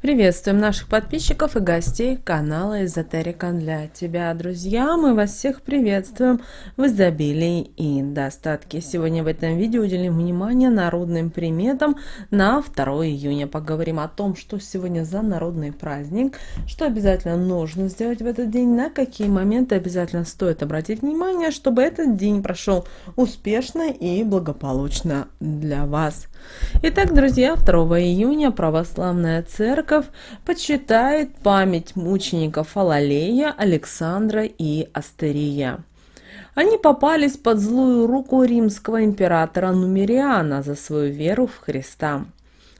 Приветствуем наших подписчиков и гостей канала Эзотерика для тебя, друзья. Мы вас всех приветствуем в изобилии и достатке. Сегодня в этом видео уделим внимание народным приметам на 2 июня. Поговорим о том, что сегодня за народный праздник, что обязательно нужно сделать в этот день, на какие моменты обязательно стоит обратить внимание, чтобы этот день прошел успешно и благополучно для вас. Итак, друзья, 2 июня православная церковь почитает память мучеников Фалалея, Александра и Астерия. Они попались под злую руку римского императора Нумериана за свою веру в Христа.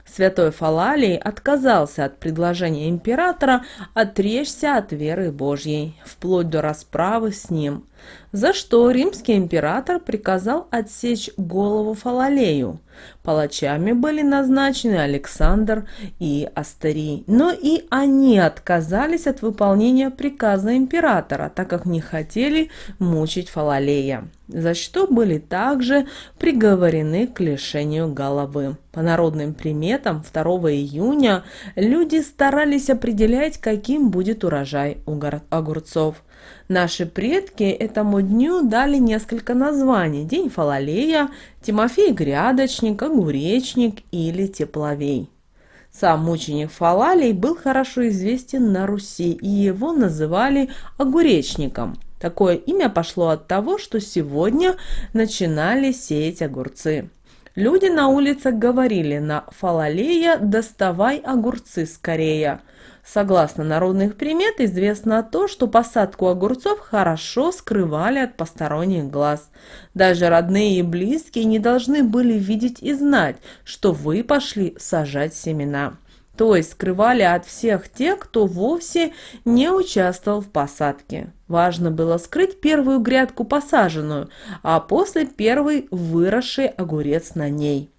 Святой Фалалий отказался от предложения императора отречься от веры Божьей, вплоть до расправы с ним, за что римский император приказал отсечь голову Фалалею. Палачами были назначены Александр и Астерий, но и они отказались от выполнения приказа императора, так как не хотели мучить Фалалея, за что были также приговорены к лишению головы. По народным приметам 2 июня люди старались определять, каким будет урожай огурцов. Наши предки этому дню дали несколько названий: День Фалалея, Тимофей Грядочник, Огуречник или Тепловей. Сам мученик Фалалий был хорошо известен на Руси, и его называли Огуречником. Такое имя пошло от того, что сегодня начинали сеять огурцы. Люди на улицах говорили на Фалалея: «Доставай огурцы скорее». Согласно народных примет, известно то, что посадку огурцов хорошо скрывали от посторонних глаз. Даже родные и близкие не должны были видеть и знать, что вы пошли сажать семена. То есть скрывали от всех тех, кто вовсе не участвовал в посадке. Важно было скрыть первую грядку посаженную, а после первый выросший огурец на ней.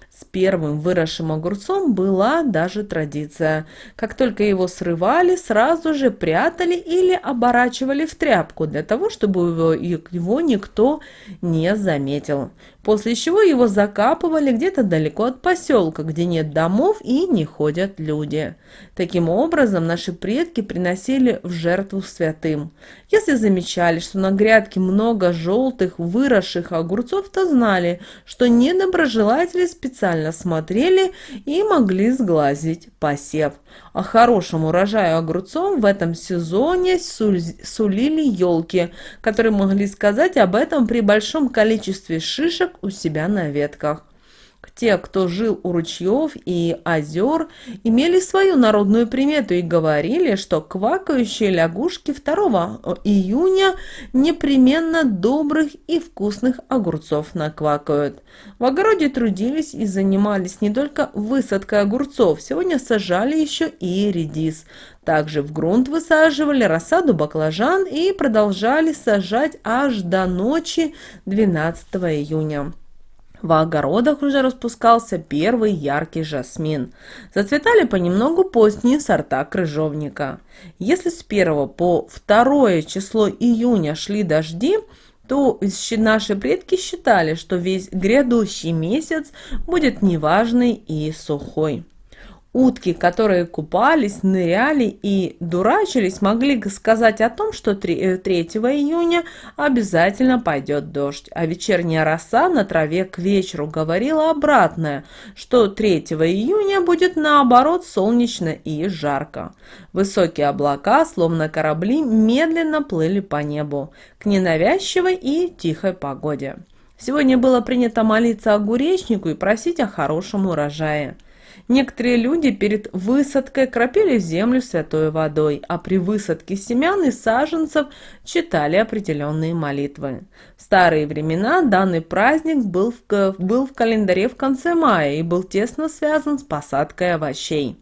С первым выросшим огурцом была даже традиция. Как только его срывали, сразу же прятали или оборачивали в тряпку, для того, чтобы его никто не заметил. После чего его закапывали где-то далеко от поселка, где нет домов и не ходят люди. Таким образом, наши предки приносили в жертву святым. Если замечали, что на грядке много желтых выросших огурцов, то знали, что недоброжелатели специально смотрели и могли сглазить посев. А хорошему урожаю огурцов в этом сезоне сулили елки, которые могли сказать об этом при большом количестве шишек у себя на ветках. Те, кто жил у ручьев и озер, имели свою народную примету и говорили, что квакающие лягушки 2 июня непременно добрых и вкусных огурцов наквакают. В огороде трудились и занимались не только высадкой огурцов, сегодня сажали еще и редис. Также в грунт высаживали рассаду баклажан и продолжали сажать аж до ночи 12 июня. В огородах уже распускался первый яркий жасмин. Зацветали понемногу поздние сорта крыжовника. Если с 1 по 2 число июня шли дожди, то наши предки считали, что весь грядущий месяц будет неважный и сухой. Утки, которые купались, ныряли и дурачились, могли сказать о том, что 3 июня обязательно пойдет дождь, а вечерняя роса на траве к вечеру говорила обратное, что 3 июня будет наоборот солнечно и жарко. Высокие облака, словно корабли, медленно плыли по небу к ненавязчивой и тихой погоде. Сегодня было принято молиться огуречнику и просить о хорошем урожае. Некоторые люди перед высадкой кропили землю святой водой, а при высадке семян и саженцев читали определенные молитвы. В старые времена данный праздник был в календаре в конце мая и был тесно связан с посадкой овощей.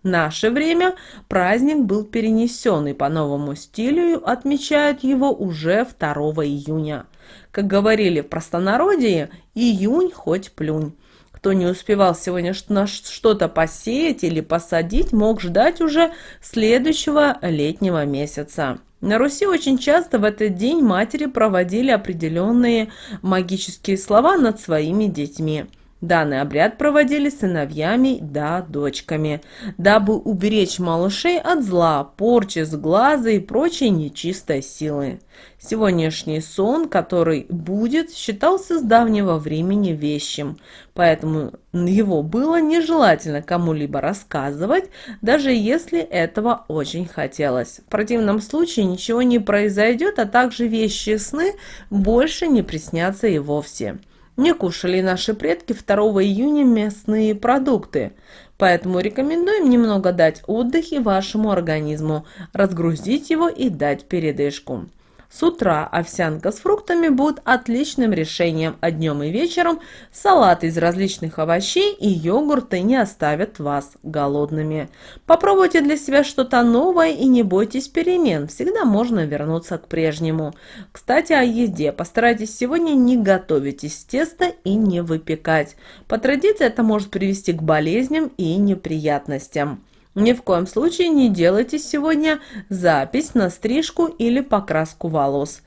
В наше время праздник был перенесен, и по новому стилю отмечают его уже 2 июня. Как говорили в простонародье, июнь хоть плюнь. Кто не успевал сегодня что-то посеять или посадить, мог ждать уже следующего летнего месяца. На Руси очень часто в этот день матери проводили определенные магические слова над своими детьми. Данный обряд проводили сыновьями да дочками, дабы уберечь малышей от зла, порчи, сглаза и прочей нечистой силы. Сегодняшний сон, который будет, считался с давнего времени вещим, поэтому его было нежелательно кому-либо рассказывать, даже если этого очень хотелось. В противном случае ничего не произойдет, а также вещи и сны больше не приснятся и вовсе. Не кушали наши предки 2 июня мясные продукты, поэтому рекомендуем немного дать отдых и вашему организму, разгрузить его и дать передышку. С утра овсянка с фруктами будет отличным решением, а днем и вечером салат из различных овощей и йогурты не оставят вас голодными. Попробуйте для себя что-то новое и не бойтесь перемен, всегда можно вернуться к прежнему. Кстати, о еде. Постарайтесь сегодня не готовить из теста и не выпекать. По традиции это может привести к болезням и неприятностям. Ни в коем случае не делайте сегодня запись на стрижку или покраску волос.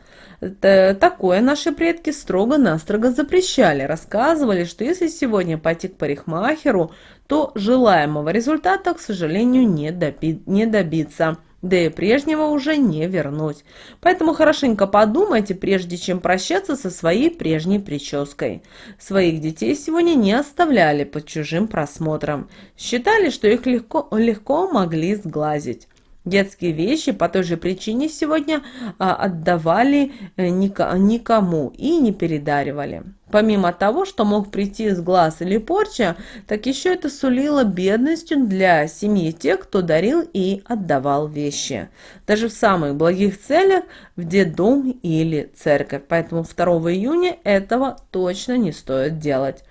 Такое наши предки строго-настрого запрещали. Рассказывали, что если сегодня пойти к парикмахеру, то желаемого результата, к сожалению, не добиться. Да и прежнего уже не вернуть. Поэтому хорошенько подумайте, прежде чем прощаться со своей прежней прической. Своих детей сегодня не оставляли под чужим просмотром. Считали, что их легко могли сглазить. Детские вещи по той же причине сегодня отдавали никому и не передаривали. Помимо того, что мог прийти сглаз или порча, так еще это сулило бедностью для семьи тех, кто дарил и отдавал вещи. Даже в самых благих целях, в детдом или церковь. Поэтому 2 июня этого точно не стоит делать.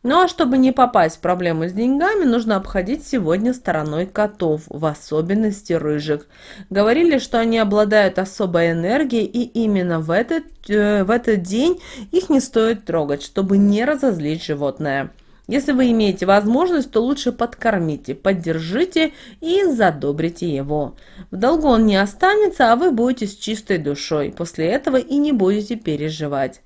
Ну а чтобы не попасть в проблемы с деньгами, нужно обходить сегодня стороной котов, в особенности рыжих. Говорили, что они обладают особой энергией, и именно в этот день их не стоит трогать, чтобы не разозлить животное. Если вы имеете возможность, то лучше подкормите, поддержите и задобрите его. В долгу он не останется, а вы будете с чистой душой. После этого и не будете переживать.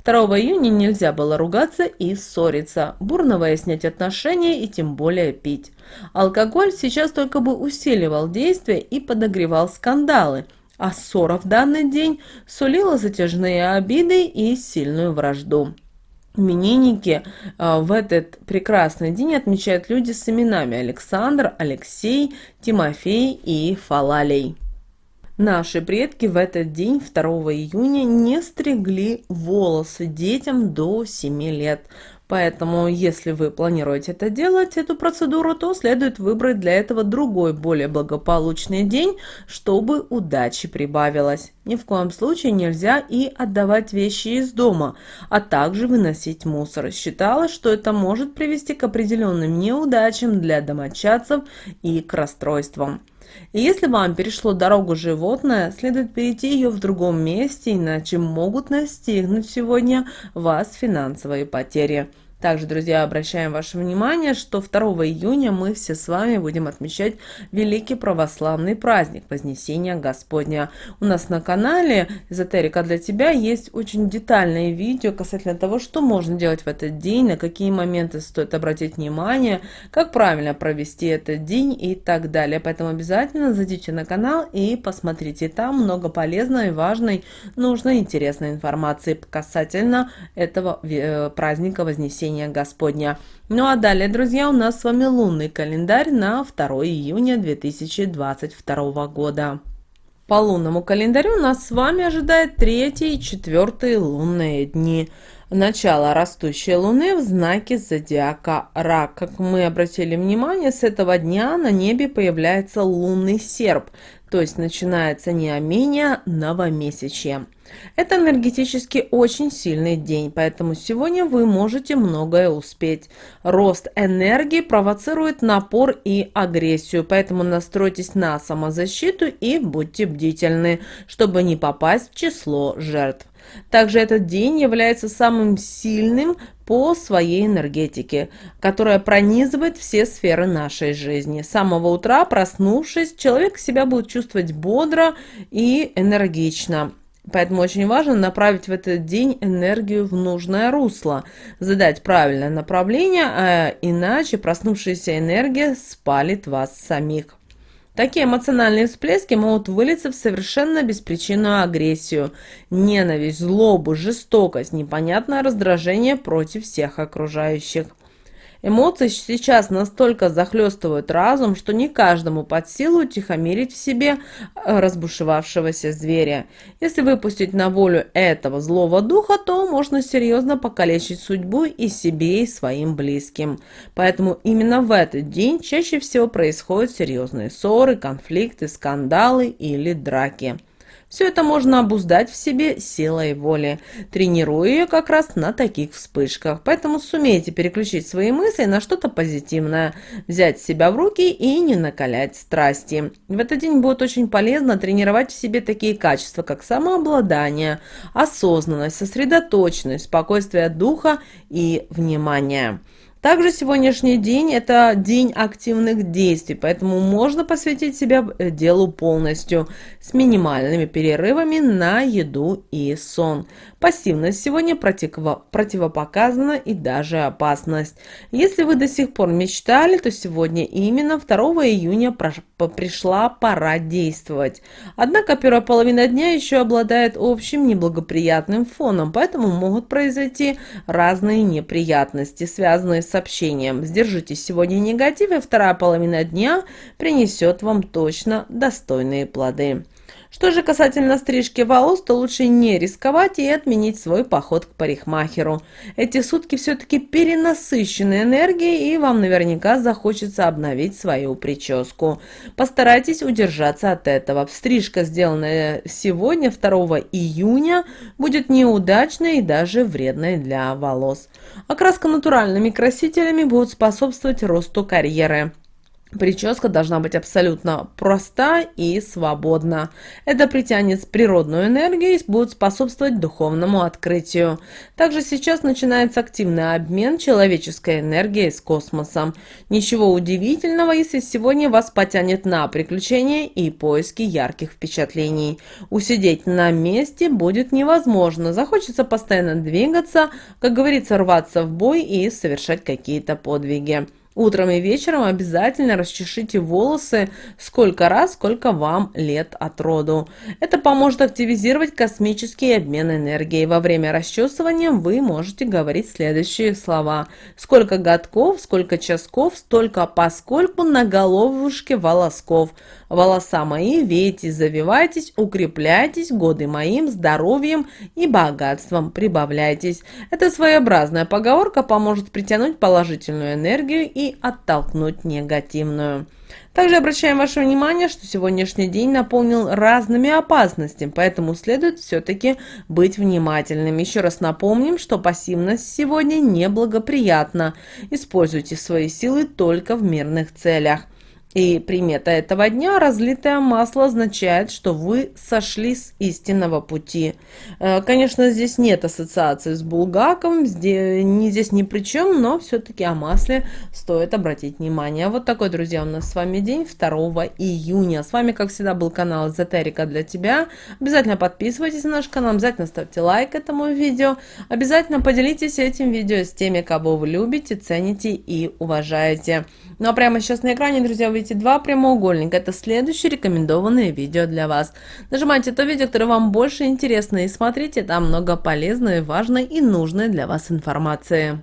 2 июня нельзя было ругаться и ссориться, бурно выяснять отношения и тем более пить. Алкоголь сейчас только бы усиливал действие и подогревал скандалы, а ссора в данный день сулила затяжные обиды и сильную вражду. Именинники в этот прекрасный день отмечают люди с именами Александр, Алексей, Тимофей и Фалалей. Наши предки в этот день, 2 июня, не стригли волосы детям до 7 лет. Поэтому, если вы планируете это делать, эту процедуру, то следует выбрать для этого другой, более благополучный день, чтобы удачи прибавилось. Ни в коем случае нельзя и отдавать вещи из дома, а также выносить мусор. Считалось, что это может привести к определенным неудачам для домочадцев и к расстройствам. И если вам перешло дорогу животное, следует перейти ее в другом месте, иначе могут настигнуть сегодня вас финансовые потери. Также, друзья, обращаем ваше внимание, что 2 июня мы все с вами будем отмечать великий православный праздник Вознесения Господня. У нас на канале «Эзотерика для тебя» есть очень детальные видео касательно того, что можно делать в этот день, на какие моменты стоит обратить внимание, как правильно провести этот день и так далее. Поэтому обязательно зайдите на канал и посмотрите. Там много полезной, важной, нужной, интересной информации касательно этого праздника Вознесения Господня. Ну а далее, друзья, у нас с вами лунный календарь на 2 июня 2022 года. По лунному календарю нас с вами ожидает 3 и 4 лунные дни. Начало растущей луны в знаке зодиака Рак. Как мы обратили внимание, с этого дня на небе появляется лунный серп, то есть начинается не амения, а новомесячье. Это энергетически очень сильный день, поэтому сегодня вы можете многое успеть. Рост энергии провоцирует напор и агрессию, поэтому настройтесь на самозащиту и будьте бдительны, чтобы не попасть в число жертв. Также этот день является самым сильным по своей энергетике, которая пронизывает все сферы нашей жизни. С самого утра, проснувшись, человек себя будет чувствовать бодро и энергично. Поэтому очень важно направить в этот день энергию в нужное русло, задать правильное направление, а иначе проснувшаяся энергия спалит вас самих. Такие эмоциональные всплески могут вылиться в совершенно беспричинную агрессию, ненависть, злобу, жестокость, непонятное раздражение против всех окружающих. Эмоции сейчас настолько захлестывают разум, что не каждому под силу утихомирить в себе разбушевавшегося зверя. Если выпустить на волю этого злого духа, то можно серьезно покалечить судьбу и себе, и своим близким. Поэтому именно в этот день чаще всего происходят серьезные ссоры, конфликты, скандалы или драки. Все это можно обуздать в себе силой воли, тренируя ее как раз на таких вспышках. Поэтому сумейте переключить свои мысли на что-то позитивное, взять себя в руки и не накалять страсти. В этот день будет очень полезно тренировать в себе такие качества, как самообладание, осознанность, сосредоточенность, спокойствие духа и внимание. Также сегодняшний день – это день активных действий, поэтому можно посвятить себя делу полностью, с минимальными перерывами на еду и сон. Пассивность сегодня противопоказана и даже опасность. Если вы до сих пор мечтали, то сегодня именно 2 июня пришла пора действовать. Однако первая половина дня еще обладает общим неблагоприятным фоном, поэтому могут произойти разные неприятности, связанные с общением. Сдержитесь сегодня негатив, и вторая половина дня принесет вам точно достойные плоды. Что же касательно стрижки волос, то лучше не рисковать и отменить свой поход к парикмахеру. Эти сутки все-таки перенасыщены энергией, и вам наверняка захочется обновить свою прическу. Постарайтесь удержаться от этого. Стрижка, сделанная сегодня, 2 июня, будет неудачной и даже вредной для волос. Окраска натуральными красителями будет способствовать росту карьеры. Прическа должна быть абсолютно проста и свободна. Это притянет природную энергию и будет способствовать духовному открытию. Также сейчас начинается активный обмен человеческой энергией с космосом. Ничего удивительного, если сегодня вас потянет на приключения и поиски ярких впечатлений. Усидеть на месте будет невозможно. Захочется постоянно двигаться, как говорится, рваться в бой и совершать какие-то подвиги. Утром и вечером обязательно расчешите волосы сколько раз, сколько вам лет от роду. Это поможет активизировать космический обмен энергией. Во время расчесывания вы можете говорить следующие слова. Сколько годков, сколько часков, столько поскольку на головушке волосков. Волоса мои, вейте, завивайтесь, укрепляйтесь, годы моим здоровьем и богатством прибавляйтесь. Эта своеобразная поговорка поможет притянуть положительную энергию и оттолкнуть негативную. Также обращаем ваше внимание, что сегодняшний день наполнен разными опасностями, поэтому следует все-таки быть внимательным. Еще раз напомним, что пассивность сегодня неблагоприятна. Используйте свои силы только в мирных целях. И примета этого дня: разлитое масло означает, что вы сошли с истинного пути. Конечно, здесь нет ассоциации с Булгаковым, здесь ни при чем, но все-таки о масле стоит обратить внимание. Вот такой, друзья, у нас с вами день 2 июня. С вами, как всегда, был канал Эзотерика для тебя. Обязательно подписывайтесь на наш канал, обязательно ставьте лайк этому видео, обязательно поделитесь этим видео с теми, кого вы любите, цените и уважаете. Ну а прямо сейчас на экране, друзья, вы видите два прямоугольника. Это следующее рекомендованное видео для вас. Нажимайте то видео, которое вам больше интересно, и смотрите, там много полезной, важной и нужной для вас информации.